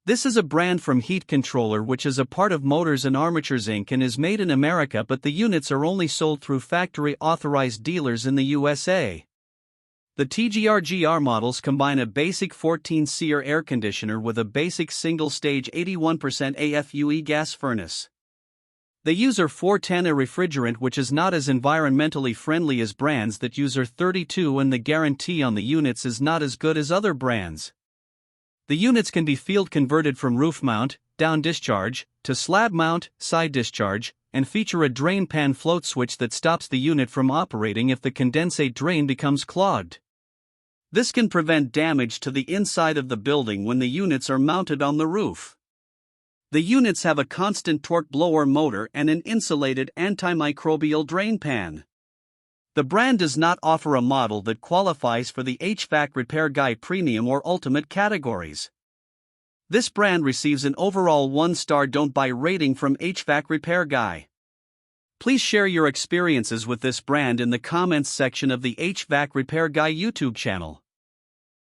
This is a brand from Heat Controller which is a part of Motors and Armatures Inc. and is made in America, but the units are only sold through factory authorized dealers in the USA. The TGRG-R models combine a basic 14-SEER air conditioner with a basic single-stage 81% AFUE gas furnace. They use R-410, a refrigerant which is not as environmentally friendly as brands that use R-32, and the guarantee on the units is not as good as other brands. The units can be field converted from roof mount, down discharge, to slab mount, side discharge, and feature a drain pan float switch that stops the unit from operating if the condensate drain becomes clogged. This can prevent damage to the inside of the building when the units are mounted on the roof. The units have a constant torque blower motor and an insulated antimicrobial drain pan. The brand does not offer a model that qualifies for the HvacRepairGuy Premium or Ultimate categories. This brand receives an overall 1-star don't buy rating from HvacRepairGuy. Please share your experiences with this brand in the comments section of the HvacRepairGuy YouTube channel.